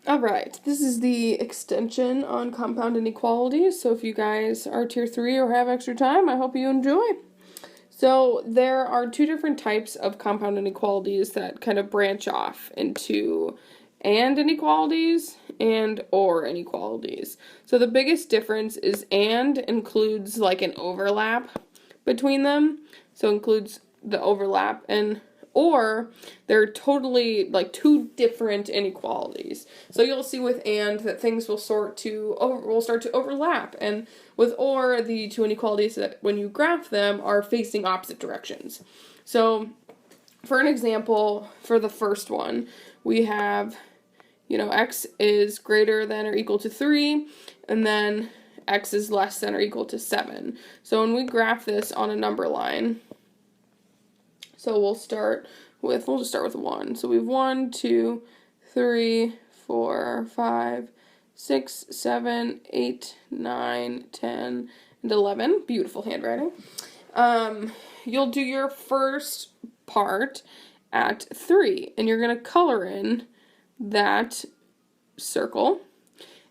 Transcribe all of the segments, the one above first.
Alright, this is the extension on compound inequalities, so if you guys are tier 3 or have extra time, I hope you enjoy. So there are two different types of compound inequalities that kind of branch off into and inequalities and or inequalities. So the biggest difference is and includes like an overlap between them, so includes the overlap, and or they're totally like two different inequalities. So you'll see with and that things will start to overlap, and with or the two inequalities that when you graph them are facing opposite directions. So for an example, for the first one, we have, x is greater than or equal to 3, and then x is less than or equal to 7. So when we graph this on a number line, so we'll just start with 1. So we have 1, 2, 3, 4, 5, 6, 7, 8, 9, 10, and 11. Beautiful handwriting. You'll do your first part at 3, and you're going to color in that circle.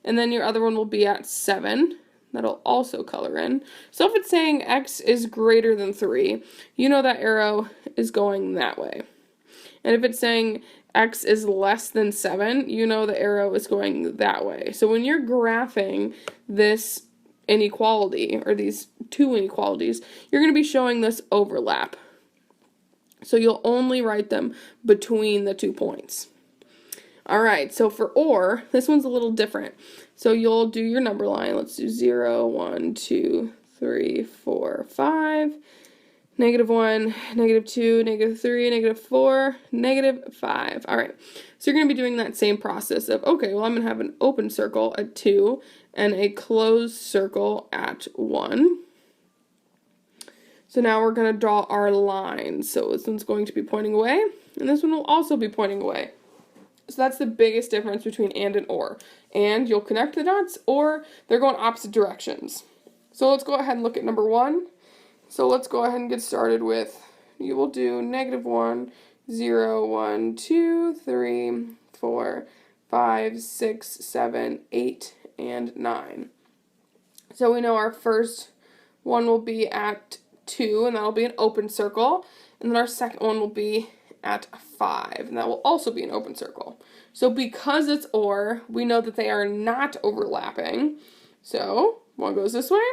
And then your other one will be at 7. That'll also color in. So if it's saying x is greater than 3, you know that arrow is going that way. And if it's saying x is less than 7, you know the arrow is going that way. So when you're graphing this inequality, or these two inequalities, you're going to be showing this overlap. So you'll only write them between the 2 points. Alright, so for or, this one's a little different. So you'll do your number line. Let's do 0, 1, 2, 3, 4, 5, -1, -2, -3, -4, -5. Alright, so you're going to be doing that same process of, okay, well, I'm going to have an open circle at 2 and a closed circle at 1. So now we're going to draw our lines. So this one's going to be pointing away, and this one will also be pointing away. So that's the biggest difference between and or. And you'll connect the dots, or they're going opposite directions. So let's go ahead and look at number 1. So let's go ahead and get started with, you will do -1, 0, 1, 2, 3, 4, 5, 6, 7, 8, and 9. So we know our first one will be at 2, and that'll be an open circle. And then our second one will be at 5, and that will also be an open circle. So because it's or, we know that they are not overlapping. So one goes this way,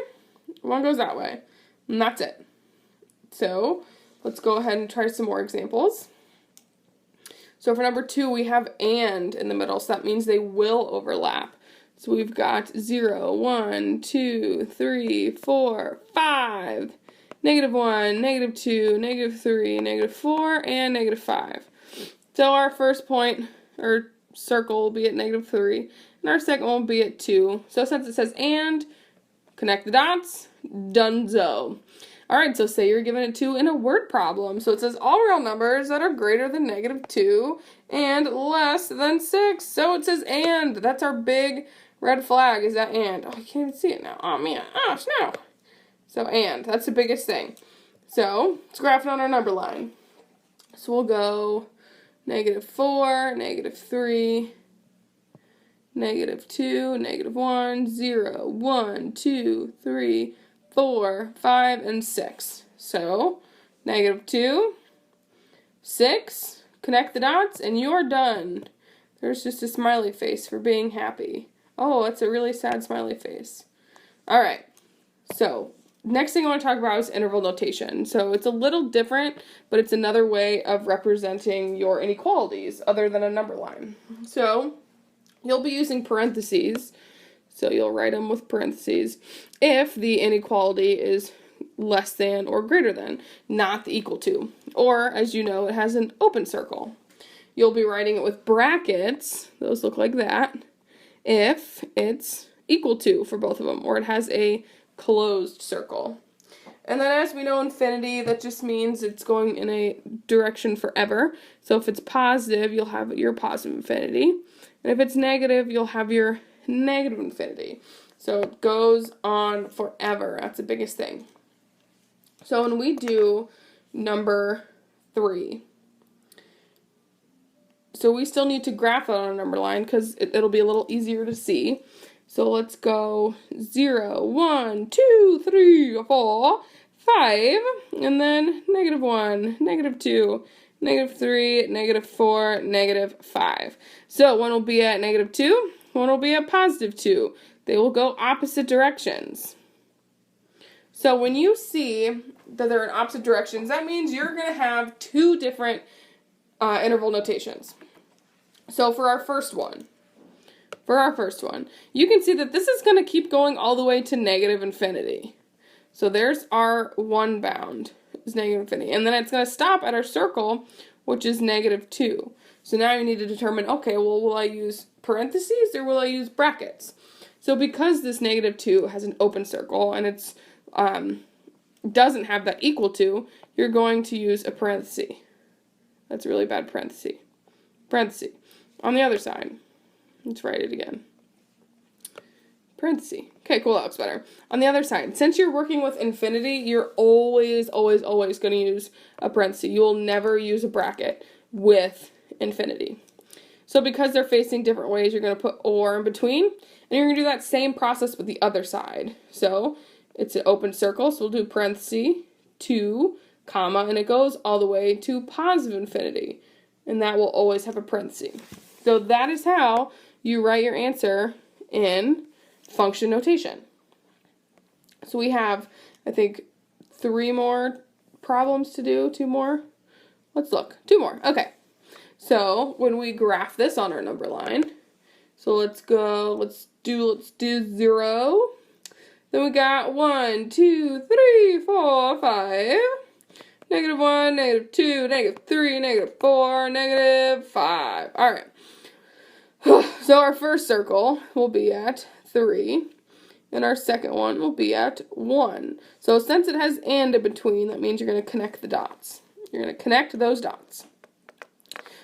one goes that way, and that's it. So let's go ahead and try some more examples. So for number 2, we have and in the middle, so that means they will overlap. So we've got 0, 1, 2, 3, 4, 5. -1, -2, -3, -4, and -5. So our first point, or circle, will be at -3, and our second one will be at 2. So since it says and, connect the dots, donezo. Alright, so say you're given a 2 in a word problem. So it says all real numbers that are greater than -2 and less than 6. So it says and. That's our big red flag, is that and. Oh, I can't even see it now. Oh, man. Oh, no. So and, that's the biggest thing. So let's graph it on our number line. So we'll go -4, -3, -2, -1, 0, 1, 2, 3, 4, 5, and 6. So -2, 6, connect the dots, and you're done. There's just a smiley face for being happy. Oh, that's a really sad smiley face. Alright, so next thing I want to talk about is interval notation. So it's a little different, but it's another way of representing your inequalities other than a number line. So you'll be using parentheses. So you'll write them with parentheses if the inequality is less than or greater than, not the equal to. Or, as you know, it has an open circle. You'll be writing it with brackets. Those look like that. If it's equal to for both of them, or it has a closed circle. And then as we know, infinity, that just means it's going in a direction forever. So if it's positive, you'll have your positive infinity. And if it's negative, you'll have your negative infinity. So it goes on forever. That's the biggest thing. So when we do number 3, So we still need to graph that on a number line because it'll be a little easier to see. So let's go 0, 1, 2, 3, 4, 5, and then -1, -2, -3, -4, -5. So one will be at -2, one will be at +2. They will go opposite directions. So when you see that they're in opposite directions, that means you're going to have two different interval notations. So for our first one, you can see that this is going to keep going all the way to -infinity. So there's our one bound, is -infinity. And then it's going to stop at our circle, which is -2. So now you need to determine, okay, well, will I use parentheses or will I use brackets? So because this -2 has an open circle and it's doesn't have that equal to, you're going to use a parenthesis. That's a really bad parenthesis. Parenthesis. On the other side, let's write it again. Parenthesis. Okay, cool, that looks better. On the other side, since you're working with infinity, you're always going to use a parenthesis. You will never use a bracket with infinity. So because they're facing different ways, you're going to put or in between, and you're going to do that same process with the other side. So it's an open circle, so we'll do parenthesis, 2, comma, and it goes all the way to +infinity. And that will always have a parenthesis. So that is how you write your answer in function notation. So we have, I think, 3 more problems to do. 2 more? Let's look. 2 more. Okay. So when we graph this on our number line, so let's do 0. Then we got 1, 2, 3, 4, 5. -1, -2, -3, -4, -5. All right. So our first circle will be at 3, and our second one will be at 1. So since it has and in between, that means you're going to connect the dots. You're going to connect those dots.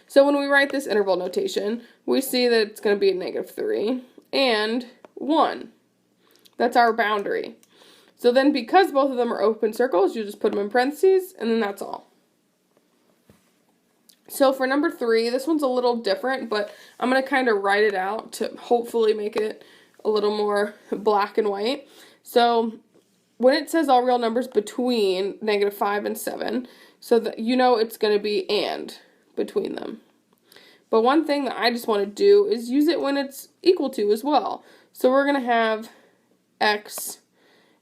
So when we write this interval notation, we see that it's going to be at -3 and 1. That's our boundary. So then because both of them are open circles, you just put them in parentheses, and then that's all. So for number 3, this one's a little different, but I'm going to kind of write it out to hopefully make it a little more black and white. So when it says all real numbers between -5 and 7, so that you know it's going to be and between them. But one thing that I just want to do is use it when it's equal to as well. So we're going to have x,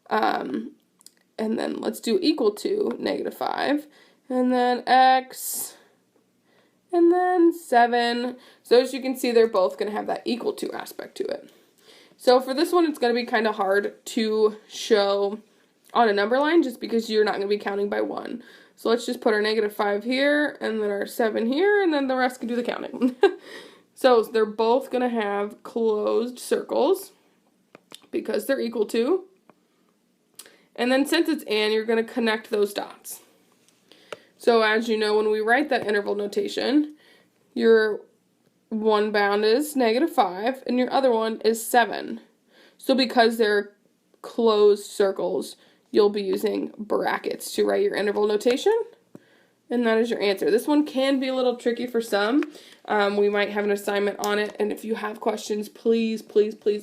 and then let's do equal to -5, and then x, and then 7. So as you can see, they're both going to have that equal to aspect to it. So for this one, it's going to be kind of hard to show on a number line just because you're not going to be counting by 1. So let's just put our -5 here, and then our 7 here, and then the rest can do the counting. So they're both going to have closed circles because they're equal to. And then since it's and, you're going to connect those dots. So as you know, when we write that interval notation, your one bound is -5, and your other one is 7. So because they're closed circles, you'll be using brackets to write your interval notation, and that is your answer. This one can be a little tricky for some. We might have an assignment on it, and if you have questions, please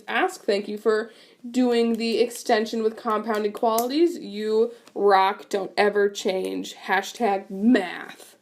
ask. Thank you for doing the extension with compound equalities. You rock. Don't ever change. #math.